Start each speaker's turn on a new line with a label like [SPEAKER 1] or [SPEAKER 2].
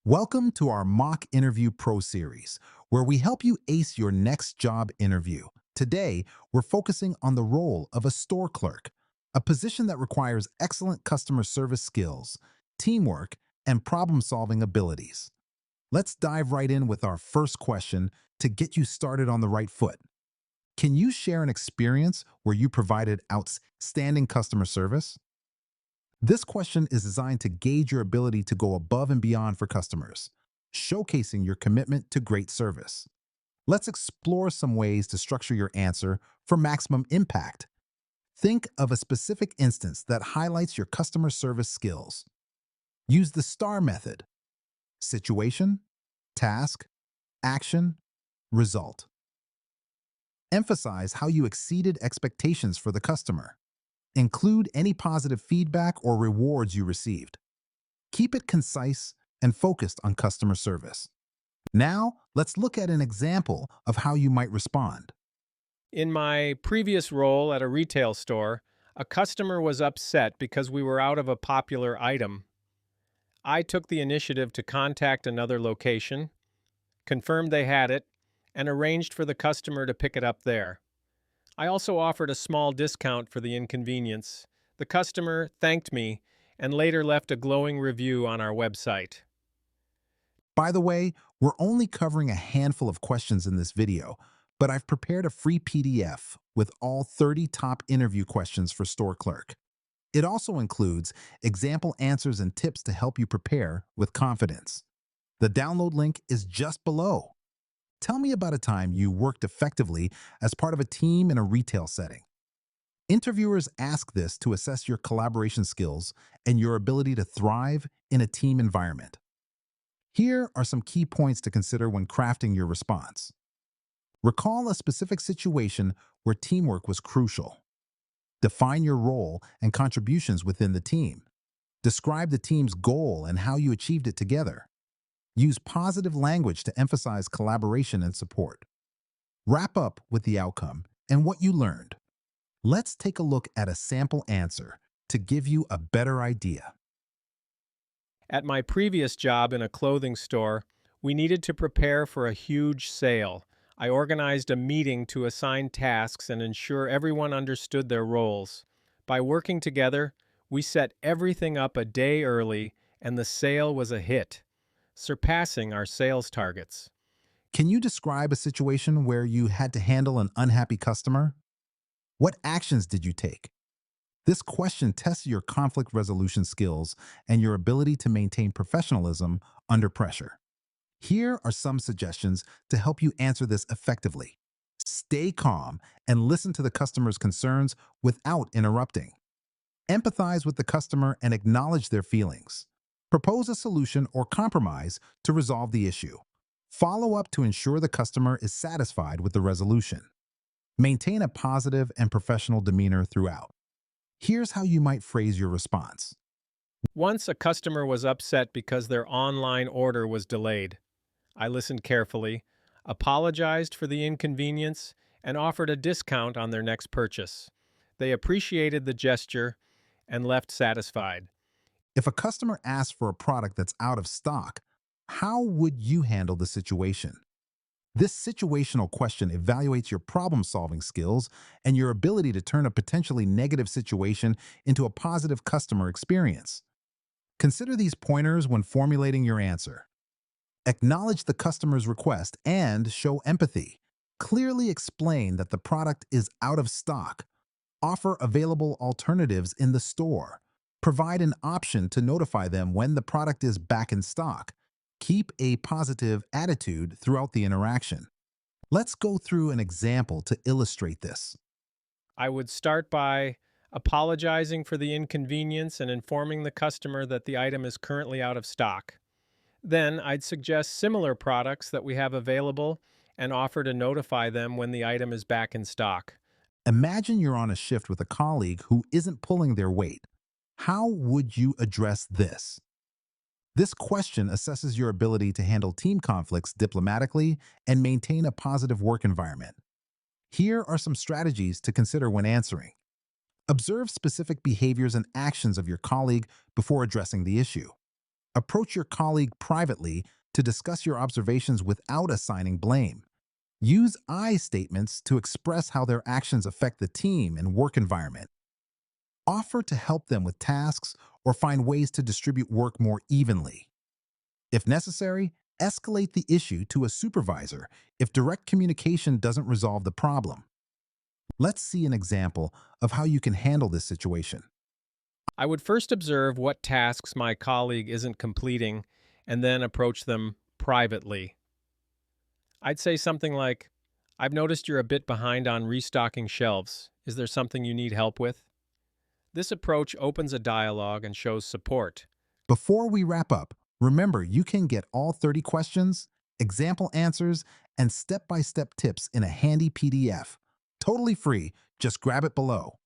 [SPEAKER 1] Welcome to our Mock Interview Pro series, where we help you ace your next job interview. Today, we're focusing on the role of a store clerk, a position that requires excellent customer service skills, teamwork, and problem-solving abilities. Let's dive right in with our first question to get you started on the right foot. Can you share an experience where you provided outstanding customer service? This question is designed to gauge your ability to go above and beyond for customers, showcasing your commitment to great service. Let's explore some ways to structure your answer for maximum impact. Think of a specific instance that highlights your customer service skills. Use the STAR method: situation, task, action, result. Emphasize how you exceeded expectations for the customer. Include any positive feedback or rewards you received. Keep it concise and focused on customer service. Now, let's look at an example of how you might respond.
[SPEAKER 2] In my previous role at a retail store, a customer was upset because we were out of a popular item. I took the initiative to contact another location, confirmed they had it, and arranged for the customer to pick it up there. I also offered a small discount for the inconvenience. The customer thanked me and later left a glowing review on our website.
[SPEAKER 1] By the way, we're only covering a handful of questions in this video, but I've prepared a free PDF with all 30 top interview questions for Store Clerk. It also includes example answers and tips to help you prepare with confidence. The download link is just below. Tell me about a time you worked effectively as part of a team in a retail setting. Interviewers ask this to assess your collaboration skills and your ability to thrive in a team environment. Here are some key points to consider when crafting your response. Recall a specific situation where teamwork was crucial. Define your role and contributions within the team. Describe the team's goal and how you achieved it together. Use positive language to emphasize collaboration and support. Wrap up with the outcome and what you learned. Let's take a look at a sample answer to give you a better idea.
[SPEAKER 2] At my previous job in a clothing store, we needed to prepare for a huge sale. I organized a meeting to assign tasks and ensure everyone understood their roles. By working together, we set everything up a day early, and the sale was a hit, surpassing our sales targets.
[SPEAKER 1] Can you describe a situation where you had to handle an unhappy customer? What actions did you take? This question tests your conflict resolution skills and your ability to maintain professionalism under pressure. Here are some suggestions to help you answer this effectively. Stay calm and listen to the customer's concerns without interrupting. Empathize with the customer and acknowledge their feelings. Propose a solution or compromise to resolve the issue. Follow up to ensure the customer is satisfied with the resolution. Maintain a positive and professional demeanor throughout. Here's how you might phrase your response.
[SPEAKER 2] Once a customer was upset because their online order was delayed. I listened carefully, apologized for the inconvenience, and offered a discount on their next purchase. They appreciated the gesture and left satisfied.
[SPEAKER 1] If a customer asks for a product that's out of stock, how would you handle the situation? This situational question evaluates your problem-solving skills and your ability to turn a potentially negative situation into a positive customer experience. Consider these pointers when formulating your answer. Acknowledge the customer's request and show empathy. Clearly explain that the product is out of stock. Offer available alternatives in the store. Provide an option to notify them when the product is back in stock. Keep a positive attitude throughout the interaction. Let's go through an example to illustrate this.
[SPEAKER 2] I would start by apologizing for the inconvenience and informing the customer that the item is currently out of stock. Then I'd suggest similar products that we have available and offer to notify them when the item is back in stock.
[SPEAKER 1] Imagine you're on a shift with a colleague who isn't pulling their weight. How would you address this? This question assesses your ability to handle team conflicts diplomatically and maintain a positive work environment. Here are some strategies to consider when answering. Observe specific behaviors and actions of your colleague before addressing the issue. Approach your colleague privately to discuss your observations without assigning blame. Use I statements to express how their actions affect the team and work environment. Offer to help them with tasks or find ways to distribute work more evenly. If necessary, escalate the issue to a supervisor if direct communication doesn't resolve the problem. Let's see an example of how you can handle this situation.
[SPEAKER 2] I would first observe what tasks my colleague isn't completing and then approach them privately. I'd say something like, I've noticed you're a bit behind on restocking shelves. Is there something you need help with? This approach opens a dialogue and shows support.
[SPEAKER 1] Before we wrap up, remember you can get all 30 questions, example answers, and step-by-step tips in a handy PDF. Totally free, just grab it below.